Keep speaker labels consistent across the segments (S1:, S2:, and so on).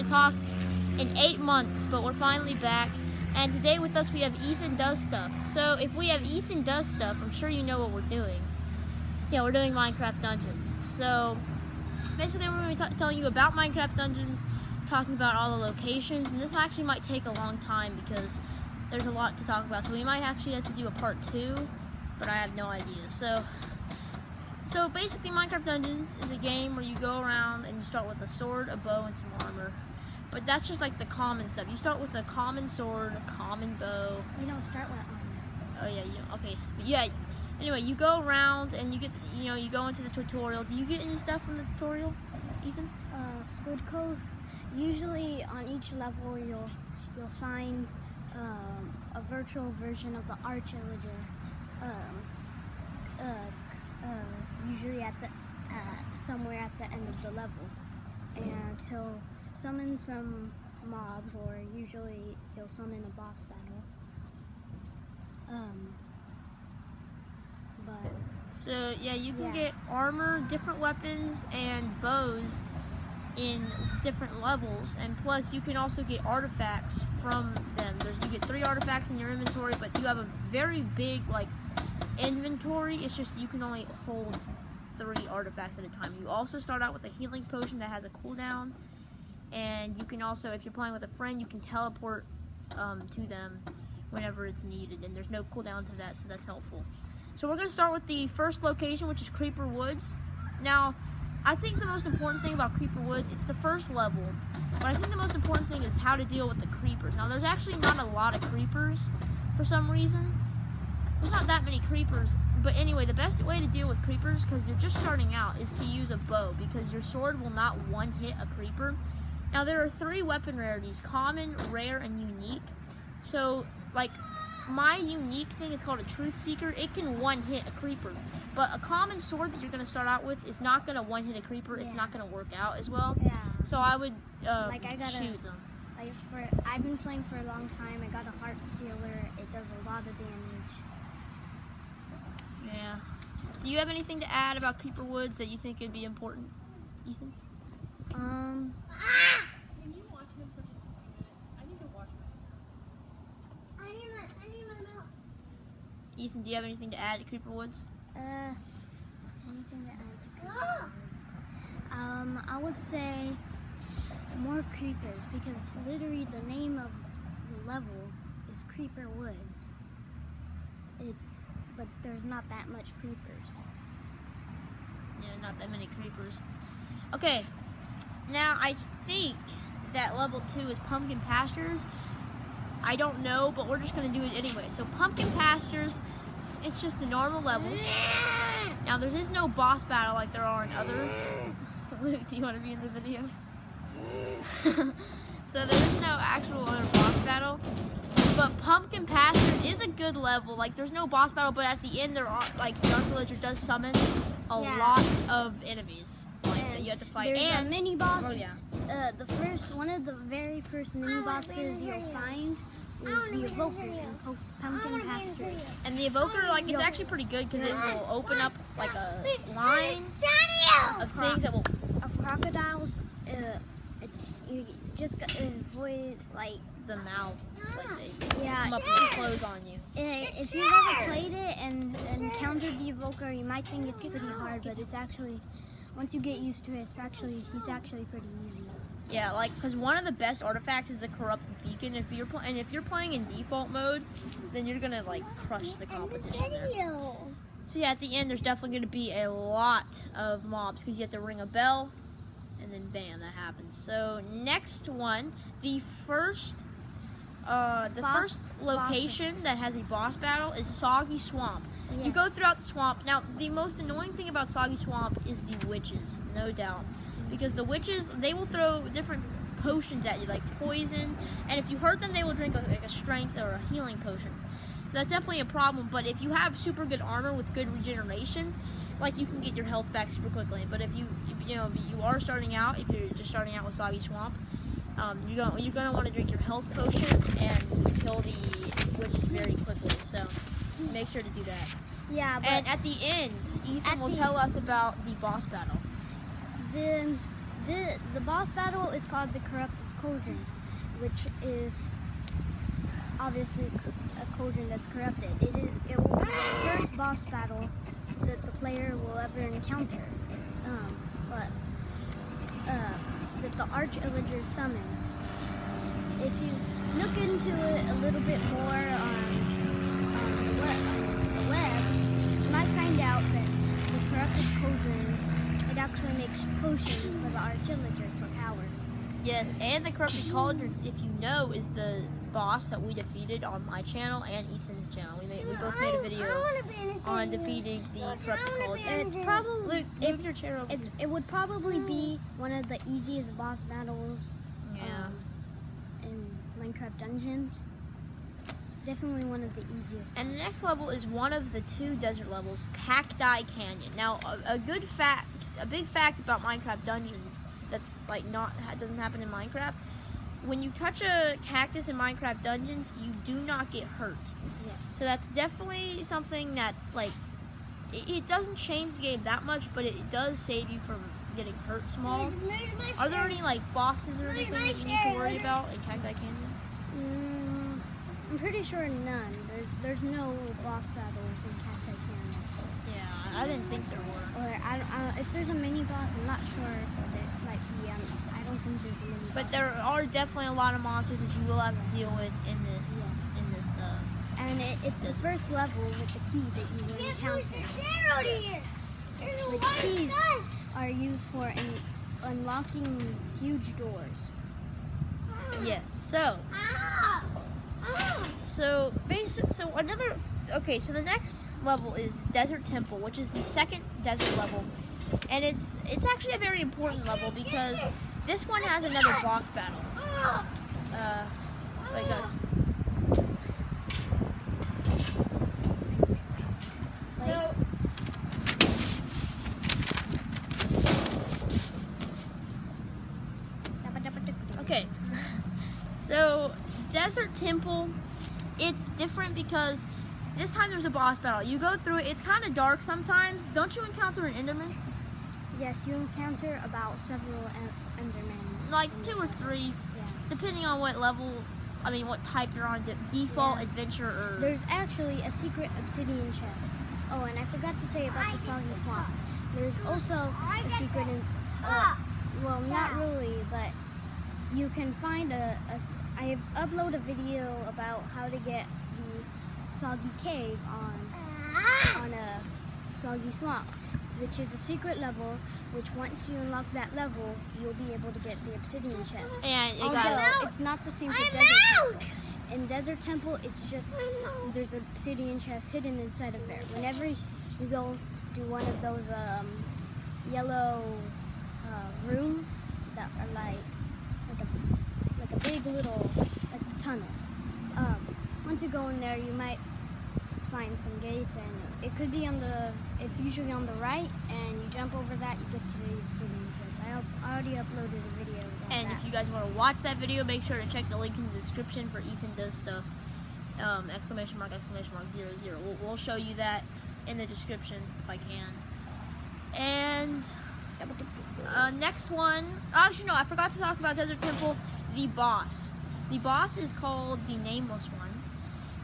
S1: to talk in 8 months, but we're finally back. And today with us we have Ethan DoesStuff. So if we have Ethan DoesStuff, I'm sure you know what we're doing. Yeah, we're doing Minecraft Dungeons. So basically we're going to be telling you about Minecraft Dungeons, talking about all the locations, and this actually might take a long time because there's a lot to talk about. So we might actually have to do a part 2, but I have no idea. So basically Minecraft Dungeons is a game where you go around and you start with a sword, a bow, and some armor. But that's just like the common stuff. You start with a common sword, a common bow.
S2: You don't start with armor.
S1: Oh yeah, okay. But yeah, anyway, you go around and you get, you go into the tutorial. Do you get any stuff from the tutorial, Ethan?
S2: Squid codes. Usually on each level you'll find a virtual version of the arch illager. Usually at the somewhere at the end of the level, and he'll summon some mobs, or usually he'll summon a boss battle.
S1: So yeah, you can get armor, different weapons, and bows in different levels, and plus you can also get artifacts from them. You get 3 artifacts in your inventory, but you have a very big inventory. It's just you can only hold 3 artifacts at a time. You also start out with a healing potion that has a cooldown, and you can also, if you're playing with a friend, you can teleport to them whenever it's needed, and there's no cooldown to that, so that's helpful. So we're going to start with the first location, which is Creeper Woods. Now, I think the most important thing about Creeper Woods, it's the first level, but I think the most important thing is how to deal with the creepers. Now, there's actually not a lot of creepers for some reason. There's not that many creepers, but anyway, the best way to deal with creepers, because you're just starting out, is to use a bow, because your sword will not one-hit a creeper. Now, there are 3 weapon rarities: common, rare, and unique. So, like, my unique thing, it's called a Truth Seeker. It can one-hit a creeper, but a common sword that you're going to start out with is not going to one-hit a creeper. It's not going to work out as well.
S2: Yeah.
S1: So I would shoot them.
S2: I've been playing for a long time. I got a Heart Sealer. It does a lot of damage.
S1: Yeah. Do you have anything to add about Creeper Woods that you think would be important, Ethan?
S3: Can you watch him for just a few minutes? I need to watch him.
S2: I need my milk.
S1: Ethan, do you have anything to add to Creeper Woods?
S2: Anything to add to Creeper Woods? I would say more creepers, because literally the name of the level is Creeper Woods. But there's not that much creepers.
S1: Yeah, not that many creepers. Okay, now I think that level 2 is Pumpkin Pastures. I don't know, but we're just going to do it anyway. So Pumpkin Pastures, it's just the normal level. Now there is no boss battle like there are in other... Luke, do you want to be in the video? So there is no actual other boss battle. But Pumpkin Pastures is a good level. Like, there's no boss battle, but at the end there are, like, Dark Villager does summon a lot of enemies that you have to fight.
S2: There's a mini boss.
S1: Oh yeah.
S2: One of the very first mini bosses you'll find is the Evoker in Pumpkin Pastures.
S1: And the Evoker, it's actually pretty good because it will open up like a line of things that will
S2: crocodiles. You just gotta avoid
S1: the mouth. They
S2: come
S1: up and close on you.
S2: If you've ever played it and encountered the Evoker, you might think it's pretty hard, but it's actually, once you get used to it, he's actually pretty easy.
S1: Yeah, because one of the best artifacts is the Corrupted Beacon. If you're playing in default mode, then you're gonna crush the competition there. So yeah, at the end there's definitely gonna be a lot of mobs because you have to ring a bell, and then bam, that happens. So next one, the first location that has a boss battle is Soggy Swamp.
S2: Yes.
S1: You go throughout the swamp. Now, the most annoying thing about Soggy Swamp is the witches, no doubt. Because the witches, they will throw different potions at you, like poison, and if you hurt them, they will drink a strength or a healing potion. So that's definitely a problem, but if you have super good armor with good regeneration, you can get your health back super quickly. But if you are starting out, if you're just starting out with Soggy Swamp, you're gonna want to drink your health potion and kill the witches very quickly. So make sure to do that.
S2: Yeah. But
S1: and at the end, Ethan will tell us about the boss battle.
S2: The boss battle is called the Corrupted cauldron, which is obviously a cauldron that's corrupted. It will be the first boss battle that the player will ever encounter. That the Arch-Illager summons. If you look into it a little bit more on the web, you might find out that the corrupted cauldron, it actually makes potions for the Arch-Illager for power.
S1: Yes, and the corrupted cauldrons, if you know, is the boss that we defeated on my channel and Ethan's channel. We both made a video on defeating the corrupted cauldrons.
S2: It's probably
S1: Luke, move your chair over.
S2: it would probably be one of the easiest boss battles in Minecraft Dungeons. Definitely one of the easiest.
S1: And the
S2: ones.
S1: next level is one of the 2 desert levels, Cacti Canyon. Now, a big fact about Minecraft Dungeons that's like doesn't happen in Minecraft. When you touch a cactus in Minecraft Dungeons, you do not get hurt.
S2: Yes.
S1: So that's definitely something that's like, it doesn't change the game that much, but it does save you from getting hurt small. Are there any like bosses or anything that you need to worry about in Cacti Canyon?
S2: I'm pretty sure none. There's no boss battles in Cacti Canyon.
S1: Yeah, I didn't think there were.
S2: Or if there's a mini boss, I'm not sure. But it might be. I don't think there's a mini boss.
S1: But there are definitely a lot of monsters that you will have to deal with in this.
S2: Yeah. And it's the first level with the key that you will encounter. The keys are used for unlocking huge doors.
S1: Yes. So the next level is Desert Temple, which is the second desert level, and it's actually a very important level because this one has another boss battle. Like us. Okay, so Desert Temple, it's different because this time there's a boss battle. You go through it, it's kind of dark sometimes. Don't you encounter an Enderman?
S2: Yes, you encounter about several Endermen.
S1: Like 2 or 3,
S2: Yeah.
S1: depending on what level, what type you're on, default,
S2: Yeah.
S1: adventure, or...
S2: There's actually a secret obsidian chest. Oh, and I forgot to say about the Soggy Swamp. There's also a secret well, not really, but you can find I have uploaded a video about how to get the Soggy Cave on a Soggy Swamp, which is a secret level, which once you unlock that level, you'll be able to get the obsidian chest.
S1: And
S2: Although it's not the same for Desert Temple. In Desert Temple, it's just, there's an obsidian chest hidden inside of there. Whenever you go to one of those yellow rooms that are like a big little tunnel. Once you go in there, you might find some gates, and it's usually on the right, and you jump over that, you get to the obsidian chest. I already uploaded a video about
S1: And
S2: that.
S1: if you guys want to watch that video, make sure to check the link in the description for Ethan Does Stuff, exclamation mark, 00. We'll show you that in the description if I can. And next one, actually no, I forgot to talk about Desert Temple, the boss. The boss is called the Nameless One,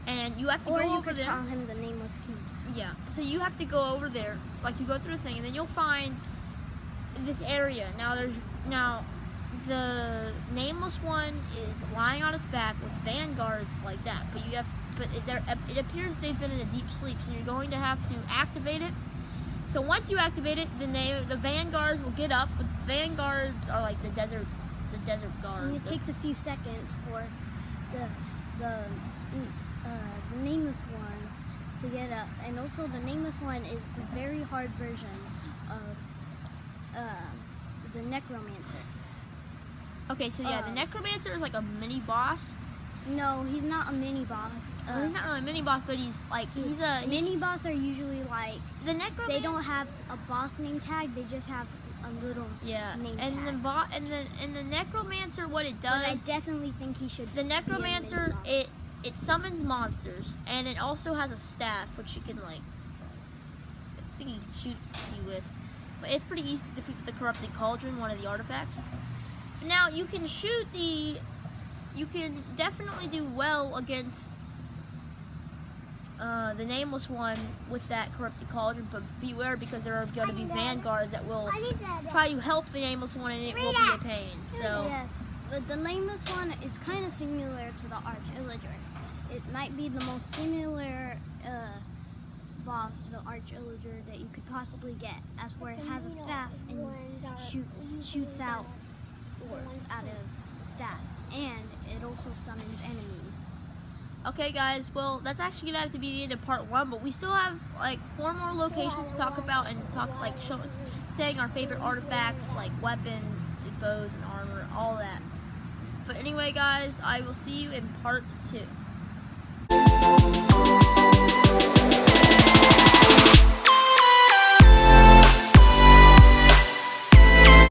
S1: and you have to go over there. Or you could
S2: call him the Nameless King.
S1: Yeah, so you have to go over there, like you go through a thing, and then you'll find this area. Now the Nameless One is lying on its back with vanguards like that, but it appears they've been in a deep sleep, so you're going to have to activate it. So once you activate it, then the vanguards will get up. But vanguards are like the desert guards.
S2: And it takes a few seconds for the Nameless One to get up, and also the Nameless One is a very hard version of the Necromancer.
S1: Okay, so yeah, the Necromancer is like a mini boss.
S2: No, he's not a mini boss.
S1: Well, he's not really a mini boss, but he's a
S2: mini boss are usually like
S1: the Necromancer.
S2: They don't have a boss name tag; they just have a little name tag.
S1: And the Necromancer, what it does?
S2: But I definitely think he should.
S1: The Necromancer, it summons monsters, and it also has a staff which you can I think he shoots you with. But it's pretty easy to defeat the corrupted cauldron, one of the artifacts. Now you can you can definitely do well against the nameless one with that corrupted cauldron, but beware because there are going to be vanguards that will try to help the nameless one, and it will be a pain. So
S2: yes, but the nameless one is kind of similar to the Arch Illager. It might be the most similar boss to the Arch Illager that you could possibly get, as for it has a staff and shoots out orbs out of the staff, and it also summons enemies.
S1: okay, guys. Well, that's actually gonna have to be the end of part 1, but we still have like 4 more locations to talk about and saying our favorite artifacts like weapons, bows, and armor, all that. But anyway, guys, I will see you in part 2.